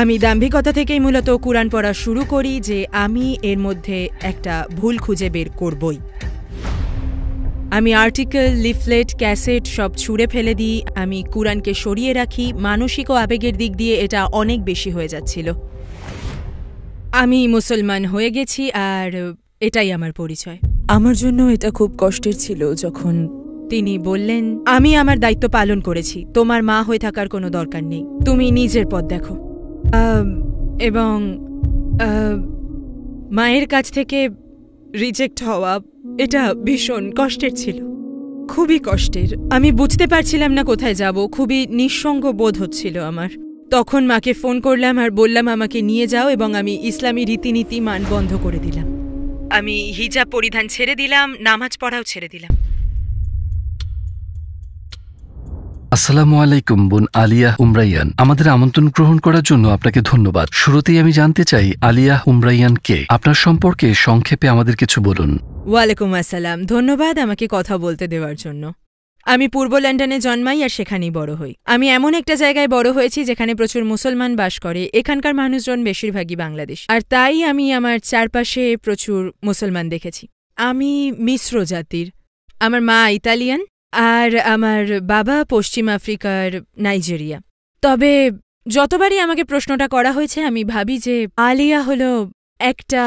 আমি দাম্ভিকতা থেকেই মূলত কুরআন পড়া শুরু করি যে আমি এর মধ্যে একটা ভুল খুঁজে বের করবই। আমি আর্টিকেল, লিফলেট, ক্যাসেট সব ছুঁড়ে ফেলে দিই। আমি কুরআনকে সরিয়ে রাখি। মানসিক ও আবেগের দিক দিয়ে এটা অনেক বেশি হয়ে যাচ্ছিল। আমি মুসলমান হয়ে গেছি আর এটাই আমার পরিচয়। আমার জন্য এটা খুব কষ্টের ছিল যখন তিনি বললেন, আমি আমার দায়িত্ব পালন করেছি, তোমার মা হয়ে থাকার কোনো দরকার নেই, তুমি নিজের পথ দেখো। এবং মায়ের কাছ থেকে রিজেক্ট হওয়া এটা ভীষণ কষ্টের ছিল, খুবই কষ্টের। আমি বুঝতে পারছিলাম না কোথায় যাব, খুবই নিঃসঙ্গ বোধ হচ্ছিল আমার। তখন মাকে ফোন করলাম আর বললাম আমাকে নিয়ে যাও, এবং আমি ইসলামী রীতিনীতি মান বন্ধ করে দিলাম। আমি হিজাব পরিধান ছেড়ে দিলাম, নামাজ পড়াও ছেড়ে দিলাম। আসসালামু আলাইকুম বোন আলিয়া উমরাইয়ান, আমাদের আমন্ত্রণ গ্রহণ করার জন্য আপনাকে ধন্যবাদ। শুরুতেই আমি জানতে চাই আলিয়া উমরাইয়ান কে, আপনার সম্পর্কে সংক্ষেপে আমাদের কিছু বলুন। ওয়ালাইকুম আসসালাম, ধন্যবাদ আমাকে কথা বলতে দেওয়ার জন্য। আমি পূর্ব লন্ডনে জন্মাই আর সেখানেই বড় হই। আমি এমন একটা জায়গায় বড় হয়েছি যেখানে প্রচুর মুসলমান বাস করে। এখানকার মানুষজন বেশিরভাগই বাংলাদেশ, আর তাই আমি আমার চারপাশে প্রচুর মুসলমান দেখেছি। আমি মিশ্র জাতির, আমার মা ইতালিয়ান আর আমার বাবা পশ্চিম আফ্রিকার নাইজেরিয়া। তবে যতবারই আমাকে প্রশ্নটা করা হয়েছে আমি ভাবি যে আলিয়া হলো একটা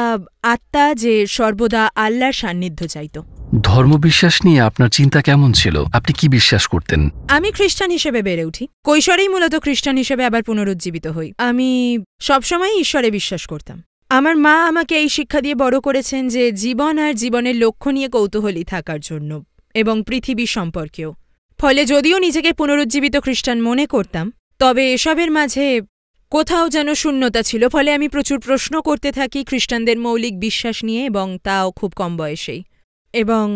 আত্মা যে সর্বদা আল্লাহর সান্নিধ্য চাইত। ধর্মবিশ্বাস নিয়ে আপনার চিন্তা কেমন ছিল? আপনি কি বিশ্বাস করতেন? আমি খ্রিস্টান হিসেবে বেড়ে উঠি, কৈশোরেই মূলত খ্রিস্টান হিসেবে আবার পুনরুজ্জীবিত হই। আমি সবসময় ঈশ্বরে বিশ্বাস করতাম। আমার মা আমাকে এই শিক্ষা দিয়ে বড় করেছেন যে জীবন আর জীবনের লক্ষ্য নিয়ে কৌতূহলী থাকার জন্য, এবং পৃথিবী সম্পর্কেও। ফলে যদিও নিজেকে পুনরুজ্জীবিত খ্রিস্টান মনে করতাম, তবে এসবের মাঝে কোথাও যেন শূন্যতা ছিল। ফলে আমি প্রচুর প্রশ্ন করতে থাকি খ্রিস্টানদের মৌলিক বিশ্বাস নিয়ে, এবং তাও খুব কম বয়সেই। এবং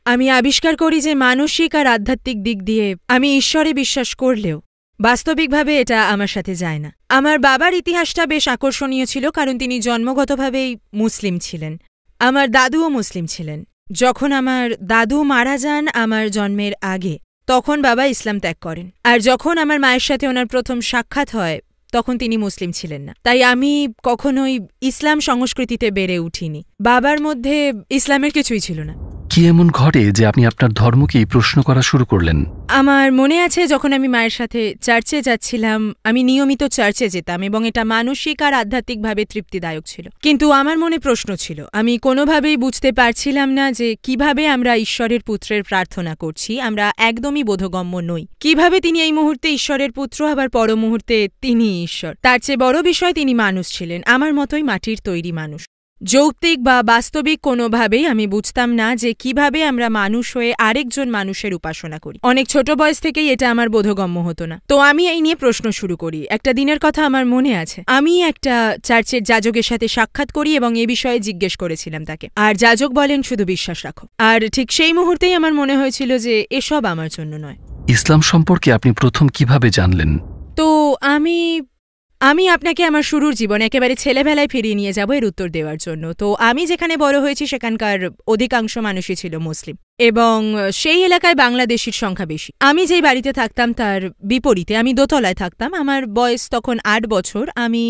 আমি আবিষ্কার করি যে মানসিক আর আধ্যাত্মিক দিক দিয়ে আমি ঈশ্বরে বিশ্বাস করলেও বাস্তবিকভাবে এটা আমার সাথে যায় না। আমার বাবার ইতিহাসটা বেশ আকর্ষণীয় ছিল, কারণ তিনি জন্মগতভাবেই মুসলিম ছিলেন। আমার দাদুও মুসলিম ছিলেন। যখন আমার দাদু মারা যান আমার জন্মের আগে, তখন বাবা ইসলাম ত্যাগ করেন। আর যখন আমার মায়ের সাথে ওনার প্রথম সাক্ষাৎ হয় তখন তিনি মুসলিম ছিলেন না। তাই আমি কখনোই ইসলাম সংস্কৃতিতে বেড়ে উঠিনি। বাবার মধ্যে ইসলামের কিছুই ছিল না। কি এমন ঘটে যে আপনি আপনার ধর্মকেই প্রশ্ন করা শুরু করলেন? আমার মনে আছে যখন আমি মায়ের সাথে চার্চে যাচ্ছিলাম, আমি নিয়মিত চার্চে যেতাম এবং এটা মানসিক আর আধ্যাত্মিকভাবে তৃপ্তিদায়ক ছিল। কিন্তু আমার মনে প্রশ্ন ছিল, আমি কোনোভাবেই বুঝতে পারছিলাম না যে কিভাবে আমরা ঈশ্বরের পুত্রের প্রার্থনা করছি, আমরা একদমই বোধগম্য নই। কিভাবে তিনি এই মুহূর্তে ঈশ্বরের পুত্র, আবার পর মুহূর্তে তিনি ঈশ্বর। তার চেয়ে বড় বিষয় তিনি মানুষ ছিলেন, আমার মতোই মাটির তৈরি মানুষ। যৌক্তিক বা বাস্তবিক কোনোভাবেই আমি বুঝতাম না যে কিভাবে আমরা মানুষ হয়ে আরেকজন মানুষের উপাসনা করি। অনেক ছোট বয়স থেকেই এটা আমার বোধগম্য হতো না। তো আমি এই নিয়ে প্রশ্ন শুরু করি। একটা দিনের কথা আমার মনে আছে, আমি একটা চার্চের যাজকের সাথে সাক্ষাৎ করি এবং এ বিষয়ে জিজ্ঞেস করেছিলাম তাকে। আর যাজক বলেন, শুধু বিশ্বাস রাখো। আর ঠিক সেই মুহূর্তেই আমার মনে হয়েছিল যে এসব আমার জন্য নয়। ইসলাম সম্পর্কে আপনি প্রথম কিভাবে জানলেন? তো আমি আপনাকে আমার শুরুর জীবন একেবারে ছেলেবেলায় ফিরিয়ে নিয়ে যাব এর উত্তর দেওয়ার জন্য। তো আমি যেখানে বড় হয়েছি সেখানকার অধিকাংশ মানুষই ছিল মুসলিম, এবং সেই এলাকায় বাংলাদেশির সংখ্যা বেশি। আমি যেই বাড়িতে থাকতাম তার বিপরীতে আমি দোতলায় থাকতাম। আমার বয়স তখন 8 বছর। আমি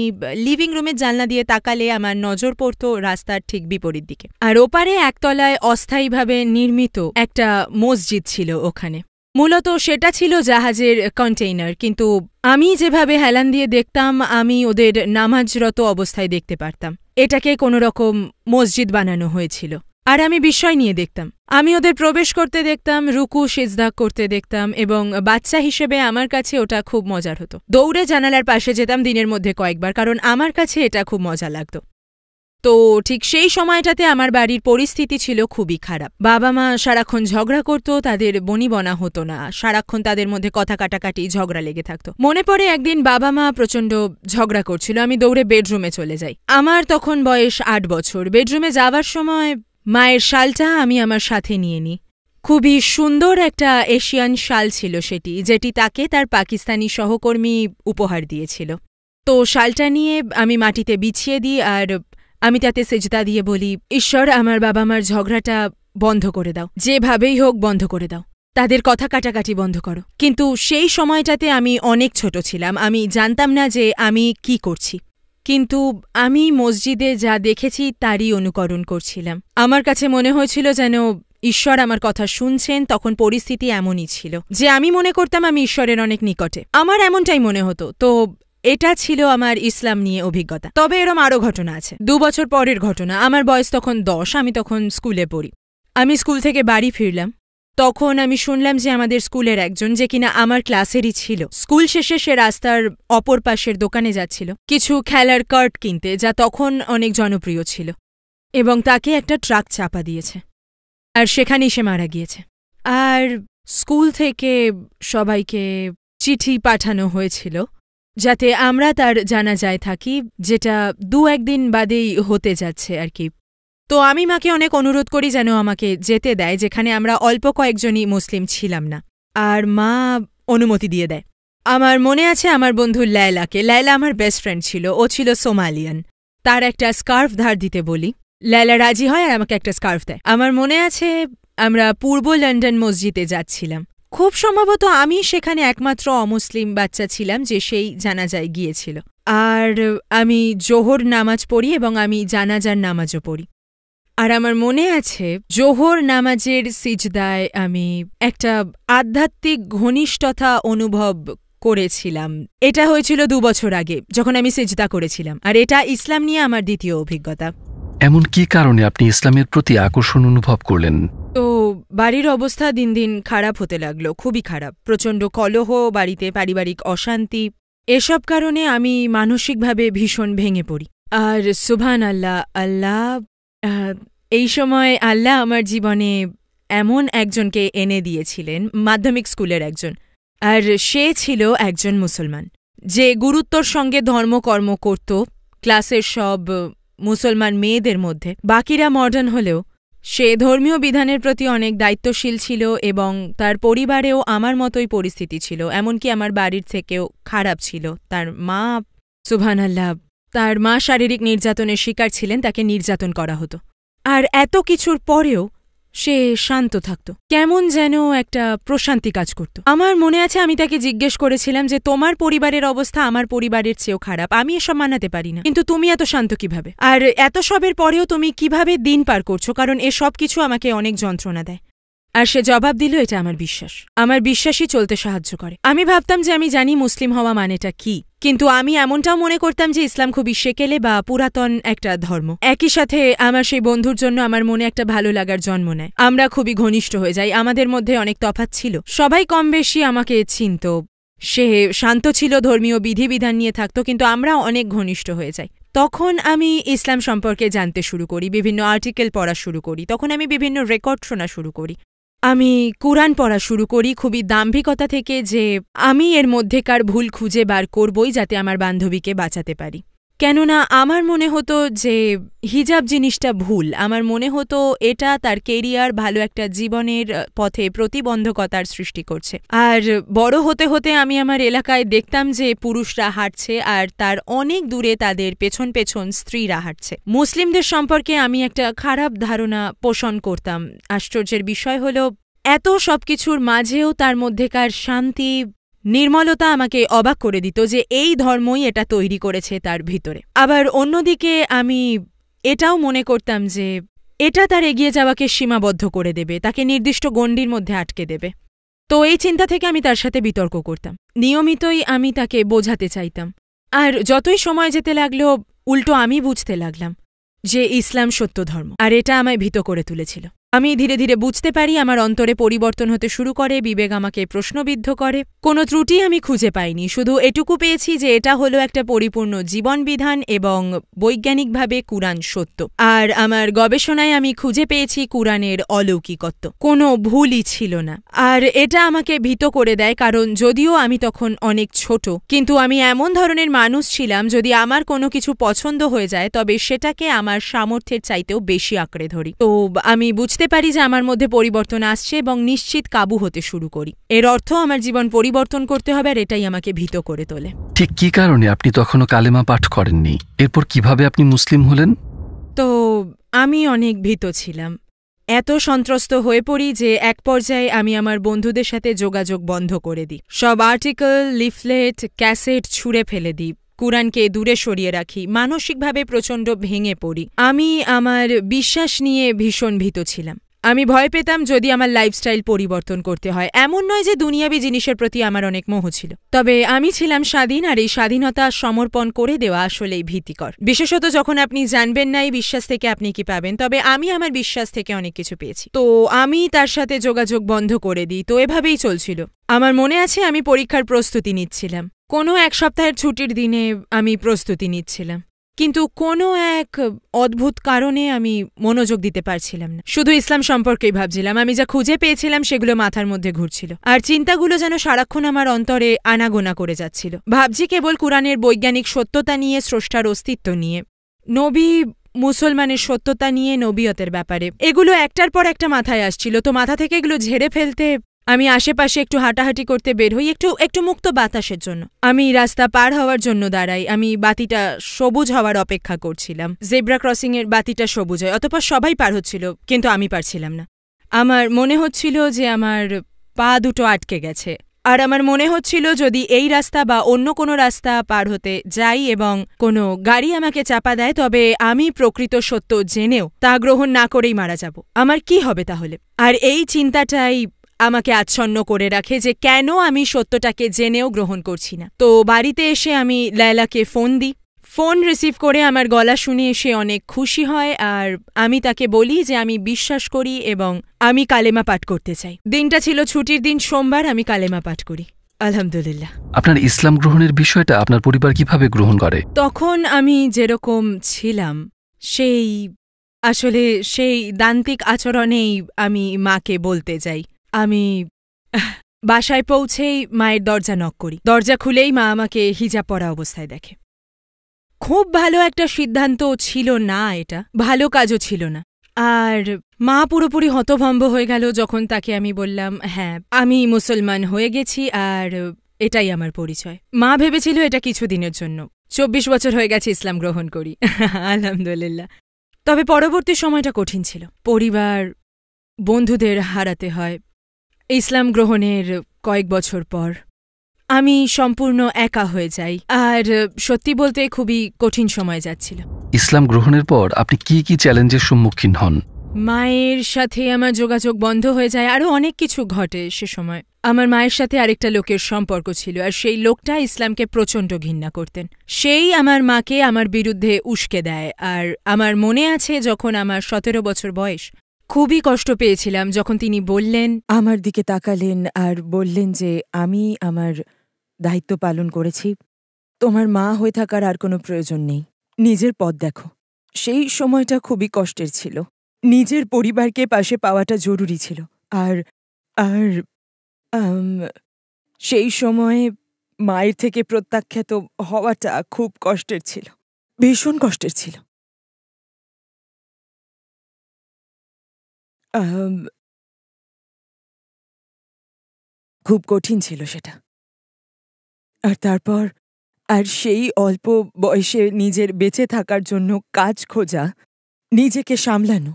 লিভিং রুমের জানলা দিয়ে তাকালে আমার নজর পড়ত রাস্তার ঠিক বিপরীত দিকে, আর ওপারে একতলায় অস্থায়ীভাবে নির্মিত একটা মসজিদ ছিল। ওখানে মূলত সেটা ছিল জাহাজের কন্টেইনার, কিন্তু আমি যেভাবে হেলান দিয়ে দেখতাম আমি ওদের নামাজরত অবস্থায় দেখতে পারতাম। এটাকে কোনোরকম মসজিদ বানানো হয়েছিল, আর আমি বিস্ময় নিয়ে দেখতাম। আমি ওদের প্রবেশ করতে দেখতাম, রুকু সিজদা করতে দেখতাম, এবং বাচ্চা হিসেবে আমার কাছে ওটা খুব মজার হতো। দৌড়ে জানালার পাশে যেতাম দিনের মধ্যে কয়েকবার, কারণ আমার কাছে এটা খুব মজা লাগতো। তো ঠিক সেই সময়টাতে আমার বাড়ির পরিস্থিতি ছিল খুবই খারাপ। বাবা মা সারাক্ষণ ঝগড়া করত, তাদের বনিবনা হতো না, সারাক্ষণ তাদের মধ্যে কথা কাটাকাটি, ঝগড়া লেগে থাকতো। মনে পড়ে একদিন বাবা মা প্রচণ্ড ঝগড়া করছিল, আমি দৌড়ে বেডরুমে চলে যাই। আমার তখন বয়স 8 বছর। বেডরুমে যাওয়ার সময় মায়ের শালটা আমি আমার সাথে নিয়ে নিই। খুবই সুন্দর একটা এশিয়ান শাল ছিল সেটি, যেটি তাকে তার পাকিস্তানি সহকর্মী উপহার দিয়েছিল। তো শালটা নিয়ে আমি মাটিতে বিছিয়ে দিই, আর আমি তাতে সেজদা দিয়ে বলি, ঈশ্বর, আমার বাবা মার ঝগড়াটা বন্ধ করে দাও, যেভাবেই হোক বন্ধ করে দাও। তাদের কথা কাটাকাটি বন্ধ করো। কিন্তু সেই সময়টাতে আমি অনেক ছোট ছিলাম, আমি জানতাম না যে আমি কি করছি, কিন্তু আমি মসজিদে যা দেখেছি তারই অনুকরণ করছিলাম। আমার কাছে মনে হয়েছিল যেন ঈশ্বর আমার কথা শুনছেন। তখন পরিস্থিতি এমনই ছিল যে আমি মনে করতাম আমি ঈশ্বরের অনেক নিকটে, আমার এমনটাই মনে হতো। তো এটা ছিল আমার ইসলাম নিয়ে অভিজ্ঞতা। তবে এরম আরও ঘটনা আছে। 2 বছর পরের ঘটনা। আমার বয়স তখন 10, আমি তখন স্কুলে পড়ি। আমি স্কুল থেকে বাড়ি ফিরলাম, তখন আমি শুনলাম যে আমাদের স্কুলের একজন, যে কিনা আমার ক্লাসেরই ছিল, স্কুল শেষে সে রাস্তার অপর পাশের দোকানে যাচ্ছিল কিছু খেলার কার্ড কিনতে, যা তখন অনেক জনপ্রিয় ছিল, এবং তাকে একটা ট্রাক চাপা দিয়েছে, আর সেখানেই সে মারা গিয়েছে। আর স্কুল থেকে সবাইকে চিঠি পাঠানো হয়েছিল যাতে আমরা তার জানাজায় থাকি, যেটা 2-1 দিন বাদেই হতে যাচ্ছে আর কি। তো আমি মাকে অনেক অনুরোধ করি যেন আমাকে যেতে দেয়, যেখানে আমরা অল্প কয়েকজনই মুসলিম ছিলাম না, আর মা অনুমতি দিয়ে দেয়। আমার মনে আছে আমার বন্ধু লায়লাকে, লায়লা আমার বেস্ট ফ্রেন্ড ছিল, ও ছিল সোমালিয়ান, তার একটা স্কার্ফ ধার দিতে বলি, লায়লা রাজি হয় আর আমাকে একটা স্কার্ফ দেয়। আমার মনে আছে আমরা পূর্ব লন্ডন মসজিদে যাচ্ছিলাম, খুব সম্ভবত আমি সেখানে একমাত্র অমুসলিম বাচ্চা ছিলাম যে সেই জানাজায় গিয়েছিল। আর আমি জোহর নামাজ পড়ি এবং আমি জানাজার নামাজও পড়ি। আর আমার মনে আছে জোহর নামাজের সিজদায় আমি একটা আধ্যাত্মিক ঘনিষ্ঠতা অনুভব করেছিলাম। এটা হয়েছিল 2 বছর আগে যখন আমি সিজদা করেছিলাম, আর এটা ইসলাম নিয়ে আমার দ্বিতীয় অভিজ্ঞতা। এমন কি কারণে আপনি ইসলামের প্রতি আকর্ষণ অনুভব করলেন? তো বাড়ির অবস্থা দিন দিন খারাপ হতে লাগলো, খুবই খারাপ, প্রচণ্ড কলহ বাড়িতে, পারিবারিক অশান্তি, এসব কারণে আমি মানসিকভাবে ভীষণ ভেঙে পড়ি। আর সুবহান আল্লাহ, এই সময় আল্লাহ আমার জীবনে এমন একজনকে এনে দিয়েছিলেন, মাধ্যমিক স্কুলের একজন, আর সে ছিল একজন মুসলমান, যে গুরুত্বর সঙ্গে ধর্মকর্ম করত ক্লাসের সব মুসলমান মেয়েদের মধ্যে। বাকিরা মডার্ন হলেও সে ধর্মীয় বিধানের প্রতি অনেক দায়িত্বশীল ছিল, এবং তার পরিবারেও আমার মতোই পরিস্থিতি ছিল, এমনকি আমার বাড়ির থেকেও খারাপ ছিল। তার মা, সুবহানাল্লাহ, তার মা শারীরিক নির্যাতনের শিকার ছিলেন, তাকে নির্যাতন করা হতো। আর এত কিছুর পরেও সে শান্ত থাকত, কেমন যেন একটা প্রশান্তি কাজ করত। আমার মনে আছে আমি তাকে জিজ্ঞেস করেছিলাম যে তোমার পরিবারের অবস্থা আমার পরিবারের চেয়েও খারাপ, আমি এসব মানাতে পারি না, কিন্তু তুমি এত শান্ত কিভাবে, আর এত সবের পরেও তুমি কিভাবে দিন পার করছো, কারণ এ সব কিছু আমাকে অনেক যন্ত্রণা দেয়। আর সে জবাব দিল, এটা আমার বিশ্বাস, আমার বিশ্বাসই চলতে সাহায্য করে। আমি ভাবতাম যে আমি জানি মুসলিম হওয়া মানেটা কি, কিন্তু আমি এমনটাও মনে করতাম যে ইসলাম খুবই সেকেলে বা পুরাতন একটা ধর্ম। একই সাথে আমার সেই বন্ধুর জন্য আমার মনে একটা ভালো লাগার জন্ম নেয়, আমরা খুবই ঘনিষ্ঠ হয়ে যাই, আমাদের মধ্যে অনেক তফাৎ ছিল, সবাই কম বেশি আমাকে চিনত। সে শান্ত ছিল, ধর্মীয় বিধিবিধান নিয়ে থাকত, কিন্তু আমরা অনেক ঘনিষ্ঠ হয়ে যাই। তখন আমি ইসলাম সম্পর্কে জানতে শুরু করি, বিভিন্ন আর্টিকেল পড়া শুরু করি, তখন আমি বিভিন্ন রেকর্ড শোনা শুরু করি, আমি কুরআন পড়া শুরু করি, খুবই দাম্ভিকতা থেকে যে আমি এর মধ্যেকার ভুল খুঁজে বার করবই যাতে আমার বান্ধবীকে বাঁচাতে পারি। কেননা আমার মনে হতো যে হিজাব জিনিসটা ভুল, আমার মনে হতো এটা তার কেরিয়ার, ভালো একটা জীবনের পথে প্রতিবন্ধকতার সৃষ্টি করছে। আর বড় হতে হতে আমি আমার এলাকায় দেখতাম যে পুরুষরা হাঁটছে আর তার অনেক দূরে তাদের পেছন পেছন স্ত্রীরা হাঁটছে। মুসলিমদের সম্পর্কে আমি একটা খারাপ ধারণা পোষণ করতাম। আশ্চর্যের বিষয় হল এত সবকিছুর মাঝেও তার মধ্যেকার শান্তি, নির্মলতা আমাকে অবাক করে দিত যে এই ধর্মই এটা তৈরি করেছে তার ভিতরে। আবার অন্যদিকে আমি এটাও মনে করতাম যে এটা তার এগিয়ে যাওয়াকে সীমাবদ্ধ করে দেবে, তাকে নির্দিষ্ট গণ্ডির মধ্যে আটকে দেবে। তো এই চিন্তা থেকে আমি তার সাথে বিতর্ক করতাম, নিয়মিতই আমি তাকে বোঝাতে চাইতাম। আর যতই সময় যেতে লাগলো উল্টো আমি বুঝতে লাগলাম যে ইসলাম সত্য ধর্ম, আর এটা আমায় ভীত করে তুলেছিল। আমি ধীরে ধীরে বুঝতে পারি, আমার অন্তরে পরিবর্তন হতে শুরু করে, বিবেক আমাকে প্রশ্নবিদ্ধ করে। কোনো ত্রুটি আমি খুঁজে পাইনি, শুধু এটুকু পেয়েছি যে এটা হলো একটা পরিপূর্ণ জীবনবিধান এবং বৈজ্ঞানিকভাবে কুরআন সত্য। আর আমার গবেষণায় আমি খুঁজে পেয়েছি কুরআনের অলৌকিকত্ব, কোনো ভুলই ছিল না। আর এটা আমাকে ভীত করে দেয়, কারণ যদিও আমি তখন অনেক ছোট, কিন্তু আমি এমন ধরনের মানুষ ছিলাম যদি আমার কোনো কিছু পছন্দ হয়ে যায় তবে সেটাকে আমার সামর্থ্যের চাইতেও বেশি আঁকড়ে ধরি। তো আমি বুঝতে পারি যে আমার মধ্যে পরিবর্তন আসছে এবং নিশ্চিত কাবু হতে শুরু করি। এর অর্থ আমার জীবন পরিবর্তন করতে হবে, আর এটাই আমাকে ভীত করে তোলে। ঠিক কি কারণে আপনি তখনও কালেমা পাঠ করেননি? এরপর কিভাবে আপনি মুসলিম হলেন? তো আমি অনেক ভীত ছিলাম, এত সন্ত্রস্ত হয়ে পড়ি যে এক পর্যায়ে আমি আমার বন্ধুদের সাথে যোগাযোগ বন্ধ করে দিই। সব আর্টিকেল, লিফলেট, ক্যাসেট ছুঁড়ে ফেলে দিই, কুরআনকে দূরে সরিয়ে রাখি, মানসিকভাবে প্রচণ্ড ভেঙে পড়ি। আমি আমার বিশ্বাস নিয়ে ভীষণ ভীত ছিলাম। আমি ভয় পেতাম যদি আমার লাইফস্টাইল পরিবর্তন করতে হয়। এমন নয় যে দুনিয়াবি জিনিসের প্রতি আমার অনেক মোহ ছিল, তবে আমি ছিলাম স্বাধীন, আর এই স্বাধীনতা সমর্পণ করে দেওয়া আসলেই ভীতিকর, বিশেষত যখন আপনি জানবেন না এই বিশ্বাস থেকে আপনি কি পাবেন। তবে আমি আমার বিশ্বাস থেকে অনেক কিছু পেয়েছি, তো আমি তার সাথে যোগাযোগ বন্ধ করে দিই। তো এভাবেই চলছিল। আমার মনে আছে আমি পরীক্ষার প্রস্তুতি নিচ্ছিলাম। কোনো এক সপ্তাহের ছুটির দিনে আমি প্রস্তুতি নিচ্ছিলাম, কিন্তু কোনো এক অদ্ভুত কারণে আমি মনোযোগ দিতে পারছিলাম না। শুধু ইসলাম সম্পর্কেই ভাবছিলাম। আমি যা খুঁজে পেয়েছিলাম সেগুলো মাথার মধ্যে ঘুরছিল, আর চিন্তাগুলো যেন সারাক্ষণ আমার অন্তরে আনাগোনা করে যাচ্ছিল। ভাবছি কেবল কুরআনের বৈজ্ঞানিক সত্যতা নিয়ে, স্রষ্টার অস্তিত্ব নিয়ে, নবী মুসলমানের সত্যতা নিয়ে, নবিয়তের ব্যাপারে। এগুলো একটার পর একটা মাথায় আসছিল। তো মাথা থেকে এগুলো ঝেড়ে ফেলতে আমি আশেপাশে একটু হাঁটাহাঁটি করতে বের হই, একটু মুক্ত বাতাসের জন্য। আমি রাস্তা পার হওয়ার জন্য দাঁড়াই। আমি বাতিটা সবুজ হওয়ার অপেক্ষা করছিলাম। জেব্রা ক্রসিংয়ের বাতিটা সবুজ হয়, অতঃপর সবাই পার হচ্ছিল, কিন্তু আমি পারছিলাম না। আমার মনে হচ্ছিল যে আমার পা দুটো আটকে গেছে, আর আমার মনে হচ্ছিল যদি এই রাস্তা বা অন্য কোনো রাস্তা পার হতে যাই এবং কোনো গাড়ি আমাকে চাপা দেয়, তবে আমি প্রকৃত সত্য জেনেও তা গ্রহণ না করেই মারা যাব। আমার কি হবে তাহলে? আর এই চিন্তাটাই আমাকে আচ্ছন্ন করে রাখে যে কেন আমি সত্যটাকে জেনেও গ্রহণ করছি না। তো বাড়িতে এসে আমি লায়লাকে ফোন দিই। ফোন রিসিভ করে আমার গলা শুনে সে অনেক খুশি হয়, আর আমি তাকে বলি যে আমি বিশ্বাস করি এবং আমি কালেমা পাঠ করতে চাই। দিনটা ছিল ছুটির দিন, সোমবার। আমি কালেমা পাঠ করি, আলহামদুলিল্লাহ। আপনার ইসলাম গ্রহণের বিষয়টা আপনার পরিবার কিভাবে গ্রহণ করে? তখন আমি যেরকম ছিলাম সেই দান্তিক আচরণেই আমি মাকে বলতে যাই। আমি বাসায় পৌঁছেই মায়ের দরজা নক করি। দরজা খুলেই মা আমাকে হিজাব পরা অবস্থায় দেখে। খুব ভালো একটা সিদ্ধান্ত ছিল না, এটা ভালো কাজও ছিল না। আর মা পুরোপুরি হতভম্ব হয়ে গেল যখন তাকে আমি বললাম, হ্যাঁ আমি মুসলমান হয়ে গেছি আর এটাই আমার পরিচয়। মা ভেবেছিল এটা কিছুদিনের জন্য। 24 বছর হয়ে গেছে ইসলাম গ্রহণ করি, আলহামদুলিল্লাহ। তবে পরবর্তী সময়টা কঠিন ছিল। পরিবার, বন্ধুদের হারাতে হয়। ইসলাম গ্রহণের কয়েক বছর পর আমি সম্পূর্ণ একা হয়ে যাই, আর সত্যি বলতে খুবই কঠিন সময় যাচ্ছিল। ইসলাম গ্রহণের পর আপনি কি কি চ্যালেঞ্জের সম্মুখীন হন? মায়ের সাথে আমার যোগাযোগ বন্ধ হয়ে যায়, আরও অনেক কিছু ঘটে সে সময়। আমার মায়ের সাথে আরেকটা লোকের সম্পর্ক ছিল, আর সেই লোকটা ইসলামকে প্রচণ্ড ঘৃণা করতেন। সেই আমার মাকে আমার বিরুদ্ধে উস্কে দেয়। আর আমার মনে আছে যখন আমার 17 বছর বয়স, খুবই কষ্ট পেয়েছিলাম যখন তিনি বললেন, আমার দিকে তাকালেন আর বললেন যে আমি আমার দায়িত্ব পালন করেছি, তোমার মা হয়ে থাকার আর কোনো প্রয়োজন নেই, নিজের পথ দেখো। সেই সময়টা খুবই কষ্টের ছিল। নিজের পরিবারকে পাশে পাওয়াটা জরুরি ছিল। আর আর সেই সময়ে মায়ের থেকে প্রত্যাখ্যাত হওয়াটা খুব কষ্টের ছিল, ভীষণ কষ্টের ছিল। খুব কঠিন ছিল সেটা। আর তারপর সেই অল্প বয়সে নিজের বেঁচে থাকার জন্য কাজ খোঁজা, নিজেকে সামলানো,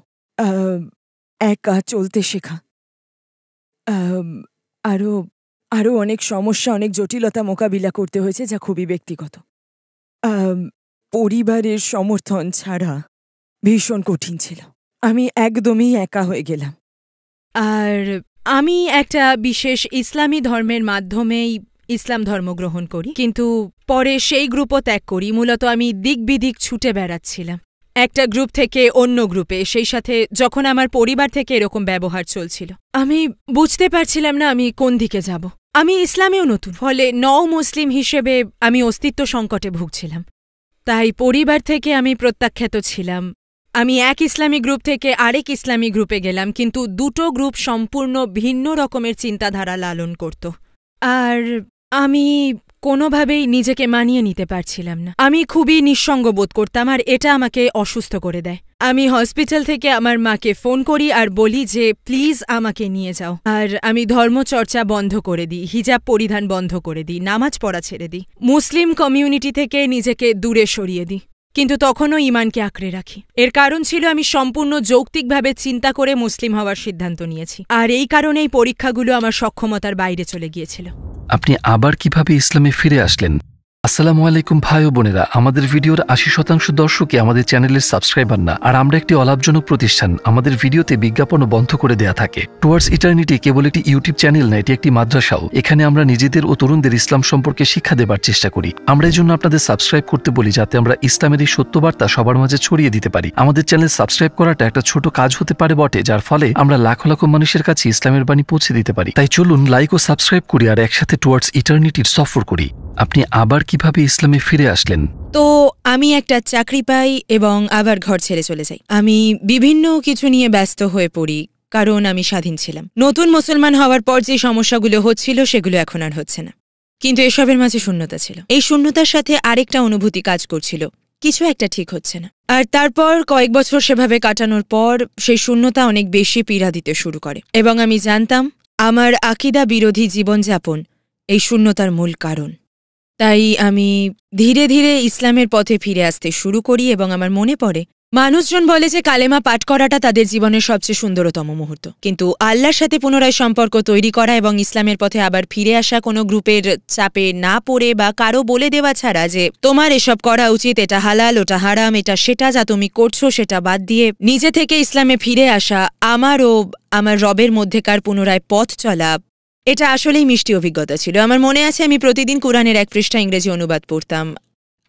একা চলতে শেখা, আরও অনেক সমস্যা, অনেক জটিলতা মোকাবিলা করতে হয়েছে, যা খুবই ব্যক্তিগত। পরিবারের সমর্থন ছাড়া ভীষণ কঠিন ছিল। আমি একদমই একা হয়ে গেলাম। আর আমি একটা বিশেষ ইসলামী ধর্মের মাধ্যমেই ইসলাম ধর্ম গ্রহণ করি, কিন্তু পরে সেই গ্রুপও ত্যাগ করি। মূলত আমি দিক বিদিক ছুটে বেড়াচ্ছিলাম একটা গ্রুপ থেকে অন্য গ্রুপে, সেই সাথে যখন আমার পরিবার থেকে এরকম ব্যবহার চলছিল, আমি বুঝতে পারছিলাম না আমি কোন দিকে যাব। আমি ইসলামেও নতুন, ফলে মুসলিম হিসেবে আমি অস্তিত্ব সংকটে ভুগছিলাম। তাই পরিবার থেকে আমি প্রত্যাখ্যাত ছিলাম। আমি এক ইসলামী গ্রুপ থেকে আরেক ইসলামী গ্রুপে গেলাম, কিন্তু দুটো গ্রুপ সম্পূর্ণ ভিন্ন রকমের চিন্তাধারা লালন করত, আর আমি কোনোভাবেই নিজেকে মানিয়ে নিতে পারছিলাম না। আমি খুবই নিঃসঙ্গ বোধ করতাম, আর এটা আমাকে অসুস্থ করে দেয়। আমি হসপিটাল থেকে আমার মাকে ফোন করি আর বলি যে প্লিজ আমাকে নিয়ে যাও। আর আমি ধর্মচর্চা বন্ধ করে দিই, হিজাব পরিধান বন্ধ করে দিই, নামাজ পড়া ছেড়ে দিই, মুসলিম কমিউনিটি থেকে নিজেকে দূরে সরিয়ে দিই। কিন্তু তখনও ঈমানকে আঁকড়ে রাখি। এর কারণ ছিল আমি সম্পূর্ণ যৌক্তিকভাবে চিন্তা করে মুসলিম হওয়ার সিদ্ধান্ত নিয়েছি, আর এই কারণেই পরীক্ষাগুলো আমার সক্ষমতার বাইরে চলে গিয়েছিল। আপনি আবার কিভাবে ইসলামে ফিরে আসলেন? আসসালামু আলাইকুম ভাই ও বোনেরা, আমাদের ভিডিওর 80% দর্শকই আমাদের চ্যানেলের সাবস্ক্রাইবার না, আর আমরা একটি অলাভজনক প্রতিষ্ঠান। আমাদের ভিডিওতে বিজ্ঞাপনও বন্ধ করে দেয়া থাকে। টুয়ার্ডস ইটার্নিটি কেবল একটি ইউটিউব চ্যানেল না, এটি একটি মাদ্রাসাও। এখানে আমরা নিজেদের ও তরুণদের ইসলাম সম্পর্কে শিক্ষা দেবার চেষ্টা করি। আমরা এই জন্য আপনাদের সাবস্ক্রাইব করতে বলি, যাতে আমরা ইসলামের এই সত্যবার্তা সবার মাঝে ছড়িয়ে দিতে পারি। আমাদের চ্যানেল সাবস্ক্রাইব করাটা একটা ছোট কাজ হতে পারে বটে, যার ফলে আমরা লাখ লাখ মানুষের কাছে ইসলামের বাণী পৌঁছে দিতে পারি। তাই চলুন লাইক ও সাবস্ক্রাইব করি আর একসাথে টুয়ার্ডস ইটার্নিটির সফর করি। আপনি আবার কিভাবে ইসলামে ফিরে আসলেন? তো আমি একটা চাকরি পাই এবং আবার ঘর ছেড়ে চলে যাই। আমি বিভিন্ন কিছু নিয়ে ব্যস্ত হয়ে পড়ি, কারণ আমি স্বাধীন ছিলাম। নতুন মুসলমান হওয়ার পর যে সমস্যাগুলো হচ্ছিল সেগুলো এখন আর হচ্ছে না, কিন্তু এসবের মাঝে শূন্যতা ছিল। এই শূন্যতার সাথে আরেকটা অনুভূতি কাজ করছিল, কিছু একটা ঠিক হচ্ছে না। আর তারপর কয়েক বছর সেভাবে কাটানোর পর সেই শূন্যতা অনেক বেশি পীড়া দিতে শুরু করে, এবং আমি জানতাম আমার আকীদা বিরোধী জীবনযাপন এই শূন্যতার মূল কারণ। তাই আমি ধীরে ধীরে ইসলামের পথে ফিরে আসতে শুরু করি, এবং আমার মনে পড়ে মানুষজন বলে যে কালেমা পাঠ করাটা তাদের জীবনের সবচেয়ে সুন্দরতম মুহূর্ত, কিন্তু আল্লাহর সাথে পুনরায় সম্পর্ক তৈরি করা এবং ইসলামের পথে আবার ফিরে আসা কোনো গ্রুপের চাপে না পড়ে বা কারো বলে দেওয়া ছাড়া যে তোমার এসব করা উচিত, এটা হালাল, ওটা হারাম, এটা সেটা, যা তুমি করছো সেটা বাদ দিয়ে নিজে থেকে ইসলামে ফিরে আসা, আমার ও আমার রবের মধ্যেকার পুনরায় পথ চলা, এটা আসলেই মিষ্টি অভিজ্ঞতা ছিল। আমার মনে আছে আমি প্রতিদিন কোরআনের 1 পৃষ্ঠা ইংরেজি অনুবাদ পড়তাম।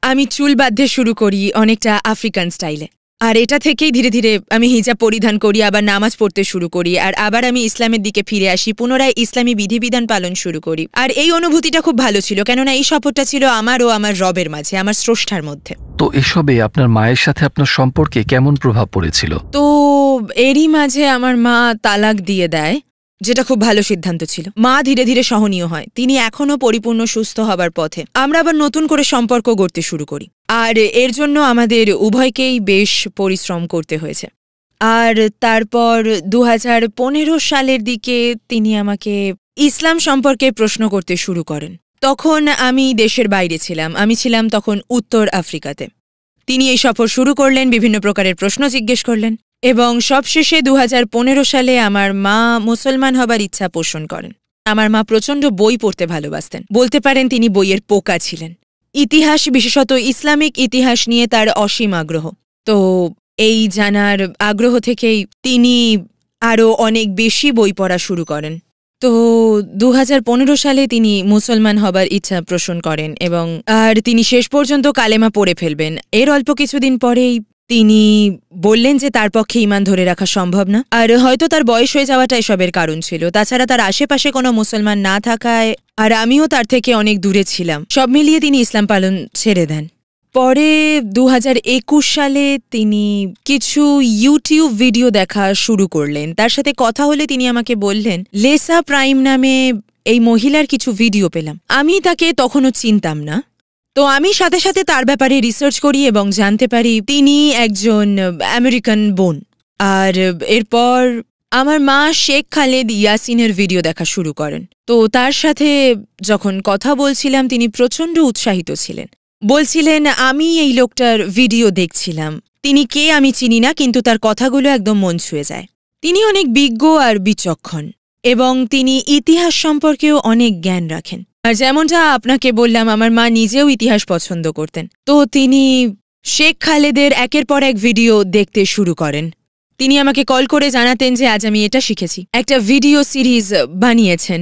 আমি চুল বাঁধতে শুরু করি অনেকটা আফ্রিকান স্টাইলে, আর এটা থেকেই ধীরে ধীরে আমি হিজাব পরিধান করি, আবার নামাজ পড়তে শুরু করি, আর আবার আমি ইসলামের দিকে ফিরে আসি, পুনরায় ইসলামী বিধিবিধান পালন শুরু করি। আর এই অনুভূতিটা খুব ভালো ছিল, কেননা এই শপথটা ছিল আমার ও আমার রবের মাঝে, আমার স্রষ্টার মধ্যে। তো এসবে আপনার মায়ের সাথে আপনার সম্পর্কে কেমন প্রভাব পড়েছিল? তো এরই মাঝে আমার মা তালাক দিয়ে দেয়, যেটা খুব ভালো সিদ্ধান্ত ছিল। মা ধীরে ধীরে সহনীয় হয়, তিনি এখনও পরিপূর্ণ সুস্থ হবার পথে। আমরা আবার নতুন করে সম্পর্ক গড়তে শুরু করি, আর এর জন্য আমাদের উভয়কেই বেশ পরিশ্রম করতে হয়েছে। আর তারপর 2015 সালের দিকে তিনি আমাকে ইসলাম সম্পর্কে প্রশ্ন করতে শুরু করেন। তখন আমি দেশের বাইরে ছিলাম, আমি ছিলাম তখন উত্তর আফ্রিকাতে। তিনি এই সফর শুরু করলেন, বিভিন্ন প্রকারের প্রশ্ন জিজ্ঞেস করলেন, এবং সবশেষে 2015 সালে আমার মা মুসলমান হবার ইচ্ছা পোষণ করেন। আমার মা প্রচণ্ড বই পড়তে ভালোবাসতেন, বলতে পারেন তিনি বইয়ের পোকা ছিলেন। ইতিহাস, বিশেষত ইসলামিক ইতিহাস নিয়ে তার অসীম আগ্রহ। তো এই জানার আগ্রহ থেকেই তিনি আরও অনেক বেশি বই পড়া শুরু করেন। তো 2015 সালে তিনি মুসলমান হবার ইচ্ছা পোষণ করেন, এবং আর তিনি শেষ পর্যন্ত কালেমা পড়ে ফেলবেন। এর অল্প কিছুদিন পরেই তিনি বললেন যে তার পক্ষে ঈমান ধরে রাখা সম্ভব না, আর হয়তো তার বয়স হয়ে যাওয়াটা এসবের কারণ ছিল। তাছাড়া তার আশেপাশে কোনো মুসলমান না থাকায়, আর আমিও তার থেকে অনেক দূরে ছিলাম, সব মিলিয়ে তিনি ইসলাম পালন ছেড়ে দেন। পরে 2021 সালে তিনি কিছু ইউটিউব ভিডিও দেখা শুরু করলেন। তার সাথে কথা হলে তিনি আমাকে বললেন, লেসা প্রাইম নামে এই মহিলার কিছু ভিডিও পেলাম। আমি তাকে তখনও চিনতাম না, তো আমি সাথে সাথে তার ব্যাপারে রিসার্চ করি এবং জানতে পারি তিনি একজন আমেরিকান বোন। আর এরপর আমার মা শেখ খালেদ ইয়াসিনের ভিডিও দেখা শুরু করেন। তো তার সাথে যখন কথা বলছিলাম তিনি প্রচণ্ড উৎসাহিত ছিলেন, বলছিলেন আমি এই লোকটার ভিডিও দেখছিলাম, তিনি কে আমি চিনি না, কিন্তু তার কথাগুলো একদম মন ছুঁয়ে যায়। তিনি অনেক বিজ্ঞ আর বিচক্ষণ, এবং তিনি ইতিহাস সম্পর্কেও অনেক জ্ঞান রাখেন। আর যেমনটা আপনাকে বললাম, আমার মা নিজেও ইতিহাস পছন্দ করতেন। তো তিনি শেখ খালেদের একের পর এক ভিডিও দেখতে শুরু করেন। তিনি আমাকে কল করে জানাতেন যে আজ আমি এটা শিখেছি। একটা ভিডিও সিরিজ বানিয়েছেন,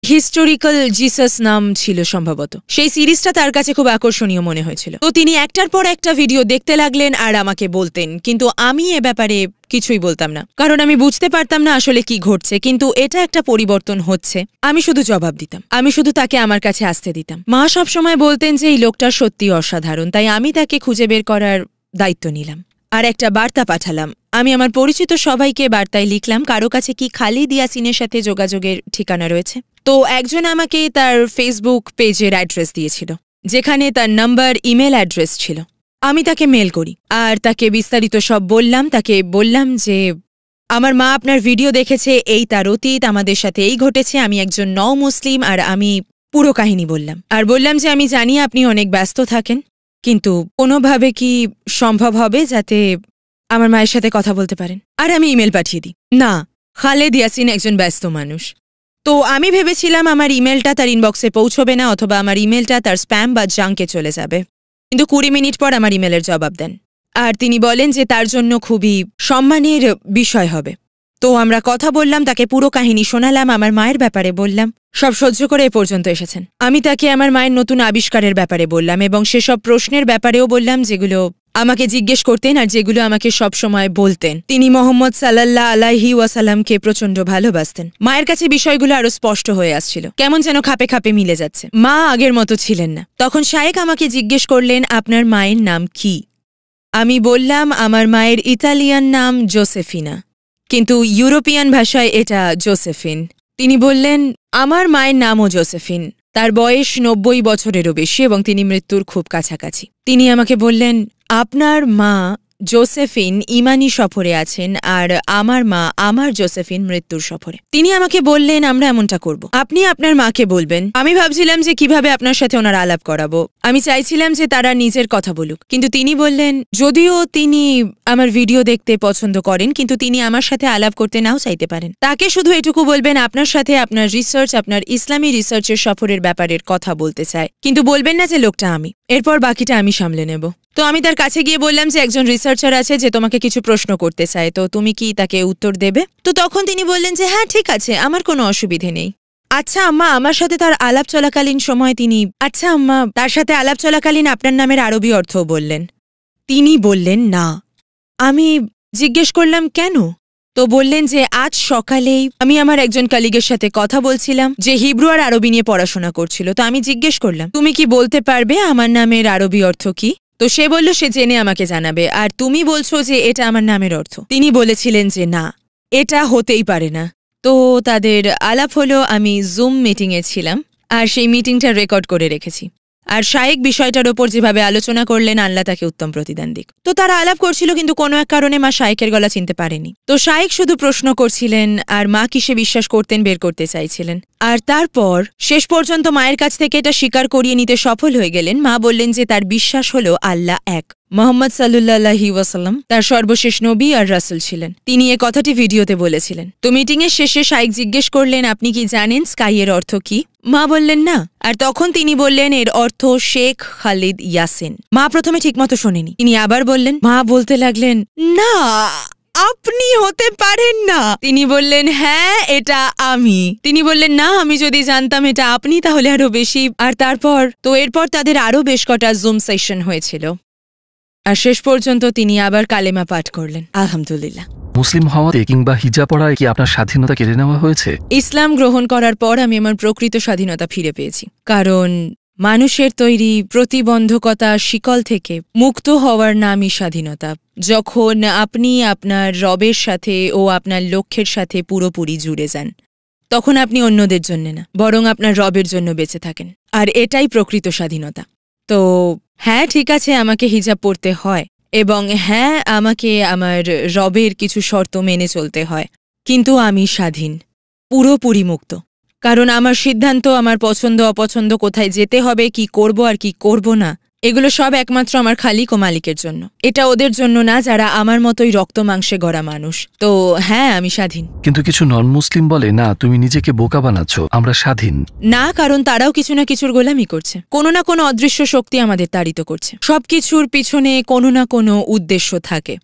হিস্টোরিক্যাল জিসাস নাম ছিল সম্ভবত। সেই সিরিজটা তার কাছে খুব আকর্ষণীয় মনে হয়েছিল। তো তিনি একটার পর একটা ভিডিও দেখতে লাগলেন আর আমাকে বলতেন, কিন্তু আমি এ ব্যাপারে কিছুই বলতাম না, কারণ আমি বুঝতে পারতাম না আসলে কি ঘটছে। কিন্তু এটা একটা পরিবর্তন হচ্ছে, আমি শুধু জবাব দিতাম, আমি শুধু তাকে আমার কাছে আসতে দিতাম। মা সবসময় বলতেন যে এই লোকটা সত্যি অসাধারণ, তাই আমি তাকে খুঁজে বের করার দায়িত্ব নিলাম আর একটা বার্তা পাঠালাম। আমি আমার পরিচিত সবাইকে বার্তায় লিখলাম কারো কাছে কি খালিদ ইয়াসিনের সাথে যোগাযোগের ঠিকানা রয়েছে। তো একজন আমাকে তার ফেসবুক পেজের অ্যাড্রেস দিয়েছিল, যেখানে তার নাম্বার, ইমেল অ্যাড্রেস ছিল। আমি তাকে মেল করি আর তাকে বিস্তারিত সব বললাম। তাকে বললাম যে আমার মা আপনার ভিডিও দেখেছে, এই তার অতীত, আমাদের সাথে এই ঘটেছে, আমি একজন নও মুসলিম, আর আমি পুরো কাহিনী বললাম। আর বললাম যে আমি জানি আপনি অনেক ব্যস্ত থাকেন, কিন্তু কোনোভাবে কি সম্ভব হবে যাতে আমার মায়ের সাথে কথা বলতে পারেন? আর আমি ইমেল পাঠিয়ে দিই। না, খালেদ ইয়াসিন একজন ব্যস্ত মানুষ। তো আমি ভেবেছিলাম আমার ইমেলটা তার ইনবক্সে পৌঁছবে না, অথবা আমার ইমেলটা তার স্প্যাম বা জাঙ্কে চলে যাবে। কিন্তু 20 মিনিট পর আমার ইমেলের জবাব দেন, আর তিনি বলেন যে তার জন্য খুবই সম্মানের বিষয় হবে। তো আমরা কথা বললাম, তাকে পুরো কাহিনী শোনালাম, আমার মায়ের ব্যাপারে বললাম। সব সহ্য করে এ পর্যন্ত এসেছেন। আমি তাকে আমার মায়ের নতুন আবিষ্কারের ব্যাপারে বললাম, এবং সেসব প্রশ্নের ব্যাপারেও বললাম যেগুলো আমাকে জিজ্ঞেস করতেন আর যেগুলো আমাকে সব সময় বলতেন। তিনি মোহাম্মদ সাল্লাল্লাহু আলাইহি ওয়াসাল্লামকে প্রচণ্ড ভালোবাসতেন। মায়ের কাছে বিষয়গুলো আরো স্পষ্ট হয়ে আসছিল, কেমন যেন খাপে খাপে মিলে যাচ্ছে। মা আগের মতো ছিলেন না। তখন শায়েক আমাকে জিজ্ঞেস করলেন, আপনার মায়ের নাম কি? আমি বললাম আমার মায়ের ইতালিয়ান নাম জোসেফিনা, কিন্তু ইউরোপিয়ান ভাষায় এটা জোসেফিন। তিনি বললেন, আমার মায়ের নামও জোসেফিন। তার বয়স 90 বছরেরও বেশি এবং তিনি মৃত্যুর খুব কাছাকাছি। তিনি আমাকে বললেন, আপনার মা জোসেফিন ইমানি সফরে আছেন, আর আমার মা আমার জোসেফিন মৃত্যুর সফরে। তিনি আমাকে বললেন, আমরা এমনটা করব, আপনি আপনার মাকে বলবেন। আমি ভাবছিলাম যে কিভাবে আপনার সাথে ওনার আলাপ করাবো। আমি চাইছিলাম যে তারা নিজের কথা বলুক, কিন্তু তিনি বললেন, যদিও তিনি আমার ভিডিও দেখতে পছন্দ করেন, কিন্তু তিনি আমার সাথে আলাপ করতে নাও চাইতে পারেন। তাকে শুধু এটুকু বলবেন, আপনার সাথে আপনার রিসার্চ, আপনার ইসলামী রিসার্চের সফরের ব্যাপারের কথা বলতে চায়, কিন্তু বলবেন না যে লোকটা আমি। এরপর বাকিটা আমি সামলে নেব। তো আমি তার কাছে গিয়ে বললাম যে একজন রিসার্চার আছে যে তোমাকে কিছু প্রশ্ন করতে চায়, তো তুমি কি তাকে উত্তর দেবে? তো তখন তিনি বললেন যে হ্যাঁ ঠিক আছে, আমার কোনো অসুবিধে নেই। আচ্ছা আম্মা, আমার সাথে তার আলাপ চলাকালীন সময় তিনি তার সাথে আলাপ চলাকালীন আপনার নামের আরবি অর্থও বললেন? তিনি বললেন না। আমি জিজ্ঞেস করলাম কেন? তো বললেন যে আজ সকালেই আমি আমার একজন কলিগের সাথে কথা বলছিলাম যে হিব্রু আর আরবি নিয়ে পড়াশোনা করছিল। তো আমি জিজ্ঞেস করলাম, তুমি কি বলতে পারবে আমার নামের আরবি অর্থ কি? তো সে বলল সে জেনে আমাকে জানাবে, আর তুমি বলছো যে এটা আমার নামের অর্থ। তিনি বলেছিলেন যে না, এটা হতেই পারে না। তো তাদের আলাপ হলো, আমি জুম মিটিংয়ে ছিলাম আর সেই মিটিংটা রেকর্ড করে রেখেছি। আর শায়েক বিষয়টার ওপর যেভাবে আলোচনা করলেন, আল্লাহ তাকে উত্তম প্রতিদান দিক। তো তারা আলাপ করছিল, কিন্তু কোনো এক কারণে মা শায়েকের গলা চিনতে পারেনি। তো শায়েক শুধু প্রশ্ন করছিলেন আর মা কিসে বিশ্বাস করতেন বের করতে চাইছিলেন। আর তারপর শেষ পর্যন্ত মায়ের কাছ থেকে এটা স্বীকার করিয়ে নিতে সফল হয়ে গেলেন। মা বললেন যে তার বিশ্বাস হলো আল্লাহ এক, মোহাম্মদ সাল্লাল্লাহু আলাইহি ওয়াসাল্লাম তার সর্বশেষ নবী আর রাসূল ছিলেন। তিনি এ কথাটি ভিডিওতে বলেছিলেন। তো মিটিংয়ের শেষে শায়েক জিজ্ঞেস করলেন, আপনি কি জানেন স্কাই এর অর্থ কি? মা বললেন না। আর তখন তিনি বললেন, এর অর্থ শেখ খালিদ ইয়াসিন। মা প্রথমে ঠিকমতো শোনেনি। তিনি আবার বললেন, মা বলতে লাগলেন, না আপনি হতে পারেন না। তিনি বললেন, হ্যাঁ এটা আমি। তিনি বললেন, না আমি যদি জানতাম এটা আপনি তাহলে আরো বেশি। আর তারপর এরপর তাদের আরো বেশ কটা জুম সেশন হয়েছিল, আর শেষ পর্যন্ত তিনি আবার কালেমা পাঠ করলেন, আলহামদুলিল্লাহ। মুসলিম হওয়াতে কিংবা হিজাব পড়ায় কি আপনার স্বাধীনতা কেড়ে নেওয়া হয়েছে? ইসলাম গ্রহণ করার পর আমি আমার প্রকৃত স্বাধীনতা ফিরে পেয়েছি, কারণ মানুষের তৈরি প্রতিবন্ধকতা শিকল থেকে মুক্ত হওয়ার নামই স্বাধীনতা। যখন আপনি আপনার রবের সাথে ও আপনার লক্ষ্যের সাথে পুরোপুরি জুড়ে যান, তখন আপনি অন্যদের জন্য না, বরং আপনার রবের জন্য বেঁচে থাকেন, আর এটাই প্রকৃত স্বাধীনতা। তো হ্যাঁ ঠিক আছে, আমাকে হিজাব পরতে হয়, এবং হ্যাঁ আমাকে আমার রবের কিছু শর্ত মেনে চলতে হয়, কিন্তু আমি স্বাধীন, পুরোপুরি মুক্ত। কারণ আমার সিদ্ধান্ত, আমার পছন্দ অপছন্দ, কোথায় যেতে হবে, কি করব আর কি করব না, এগুলো সব একমাত্র আমার খালিক ও মালিকের জন্য। এটা ওদের জন্য না যারা আমার মতোই রক্ত মাংসে গড়া মানুষ। তো হ্যাঁ আমি স্বাধীন। কিন্তু কিছু নন মুসলিম বলে, না তুমি নিজেকে বোকা বানাচ্ছ, আমরা স্বাধীন না, কারণ তারাও কিছু না কিছুর গোলামি করছে। কোনো না কোনো অদৃশ্য শক্তি আমাদের তাড়িত করছে। সবকিছুর পিছনে কোনো না কোনো উদ্দেশ্য থাকে।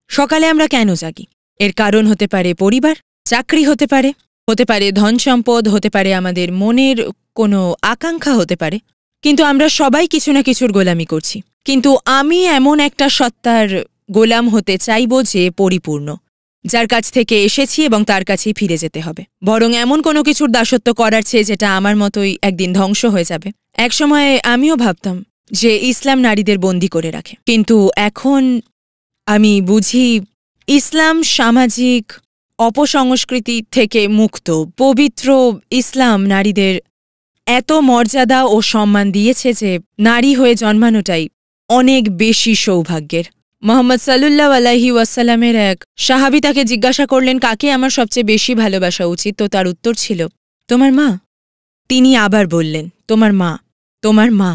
সকালে আমরা কেন জাগি? এর কারণ হতে পারে পরিবার, চাকরি হতে পারে ধন সম্পদ, হতে পারে আমাদের মনের কোনো আকাঙ্ক্ষা হতে পারে, কিন্তু আমরা সবাই কিছু না কিছুর গোলামি করছি। কিন্তু আমি এমন একটা সত্তার গোলাম হতে চাইব যে পরিপূর্ণ, যার কাছ থেকে এসেছি এবং তার কাছেই ফিরে যেতে হবে। বরং এমন কোনো কিছুর দাসত্ব করার চেয়ে যেটা আমার মতোই একদিন ধ্বংস হয়ে যাবে। একসময় আমিও ভাবতাম যে ইসলাম নারীদের বন্দী করে রাখে, কিন্তু এখন আমি বুঝি ইসলাম সামাজিক অপসংস্কৃতি থেকে মুক্ত। পবিত্র ইসলাম নারীদের এত মর্যাদা ও সম্মান দিয়েছে যে নারী হয়ে জন্মানোটাই অনেক বেশি সৌভাগ্যের। মোহাম্মদ সাল্লাল্লাহু আলাইহি ওয়াসাল্লামের এক সাহাবী তাকে জিজ্ঞাসা করলেন, কাকে আমার সবচেয়ে বেশি ভালোবাসা উচিত? তো তার উত্তর ছিল, তোমার মা। তিনি আবার বললেন, তোমার মা, তোমার মা।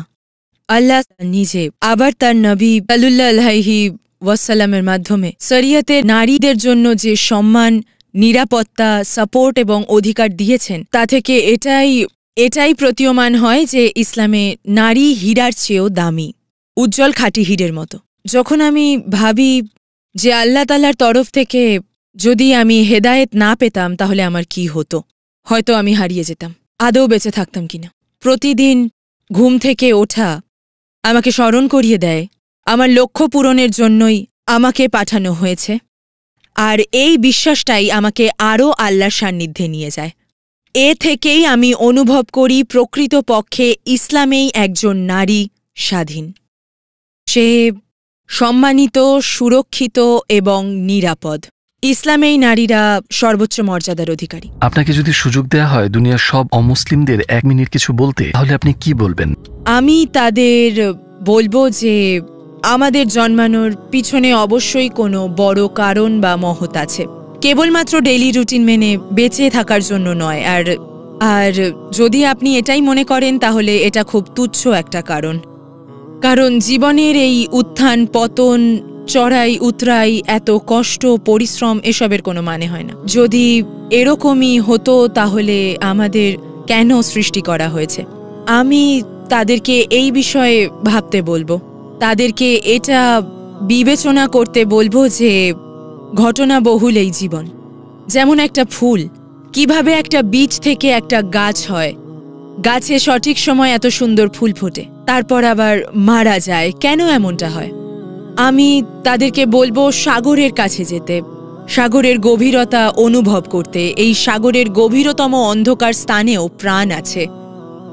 আল্লাহ নিজে আবার তার নবী সাল্লাল্লাহু আলাইহি ওয়াসাল্লামের মাধ্যমে শরিয়তে নারীদের জন্য যে সম্মান, নিরাপত্তা, সাপোর্ট এবং অধিকার দিয়েছেন তা থেকে এটাই প্রতীয়মান হয় যে ইসলামে নারী হীরার চেয়েও দামি, উজ্জ্বল খাঁটি হীরের মতো। যখন আমি ভাবি যে আল্লাহ তাআলার তরফ থেকে যদি আমি হেদায়েত না পেতাম তাহলে আমার কি হতো, হয়তো আমি হারিয়ে যেতাম, আদৌ বেঁচে থাকতাম কিনা। প্রতিদিন ঘুম থেকে ওঠা আমাকে স্মরণ করিয়ে দেয় আমার লক্ষ্য পূরণের জন্যই আমাকে পাঠানো হয়েছে, আর এই বিশ্বাসটাই আমাকে আরও আল্লাহর সান্নিধ্যে নিয়ে যায়। এ থেকেই আমি অনুভব করি প্রকৃতপক্ষে ইসলামেই একজন নারী স্বাধীন, সে সম্মানিত, সুরক্ষিত এবং নিরাপদ। ইসলামেই নারীরা সর্বোচ্চ মর্যাদার অধিকারী। আপনাকে যদি সুযোগ দেয়া হয় দুনিয়ার সব অমুসলিমদের 1 মিনিট কিছু বলতে, তাহলে আপনি কি বলবেন? আমি তাদের বলবো যে আমাদের জন্মানোর পিছনে অবশ্যই কোনো বড় কারণ বা মহৎ আছে, কেবলমাত্র ডেইলি রুটিন মেনে বেঁচে থাকার জন্য নয়। আর যদি আপনি এটাই মনে করেন তাহলে এটা খুব তুচ্ছ একটা কারণ জীবনের এই উত্থান পতন, চড়াই উতরাই, এত কষ্ট, পরিশ্রম, এসবের কোনো মানে হয় না। যদি এরকমই হতো তাহলে আমাদের কেন সৃষ্টি করা হয়েছে? আমি তাদেরকে এই বিষয়ে ভাবতে বলবো, তাদেরকে এটা বিবেচনা করতে বলবো যে ঘটনাবহুল এই জীবন। যেমন একটা ফুল, কিভাবে একটা বীজ থেকে একটা গাছ হয়, গাছে সঠিক সময় এত সুন্দর ফুল ফোটে, তারপর আবার মারা যায়, কেন এমনটা হয়? আমি তাদেরকে বলবো সাগরের কাছে যেতে, সাগরের গভীরতা অনুভব করতে। এই সাগরের গভীরতম অন্ধকার স্থানেও প্রাণ আছে।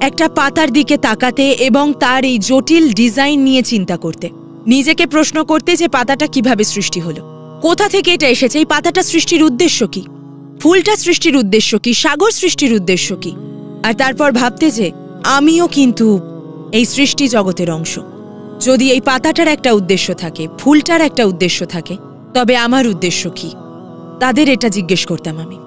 একটা পাতার দিকে তাকাতে এবং তার এই জটিল ডিজাইন নিয়ে চিন্তা করতে, নিজেকে প্রশ্ন করতে যে পাতাটা কিভাবে সৃষ্টি হলো, কোথা থেকে এটা এসেছে, এই পাতাটা সৃষ্টির উদ্দেশ্য কি, ফুলটা সৃষ্টির উদ্দেশ্য কি, সাগর সৃষ্টির উদ্দেশ্য কি, আর তারপর ভাবতে যে আমিও কিন্তু এই সৃষ্টি জগতের অংশ। যদি এই পাতাটার একটা উদ্দেশ্য থাকে, ফুলটার একটা উদ্দেশ্য থাকে, তবে আমার উদ্দেশ্য কি? তাদের এটা জিজ্ঞেস করতাম আমি।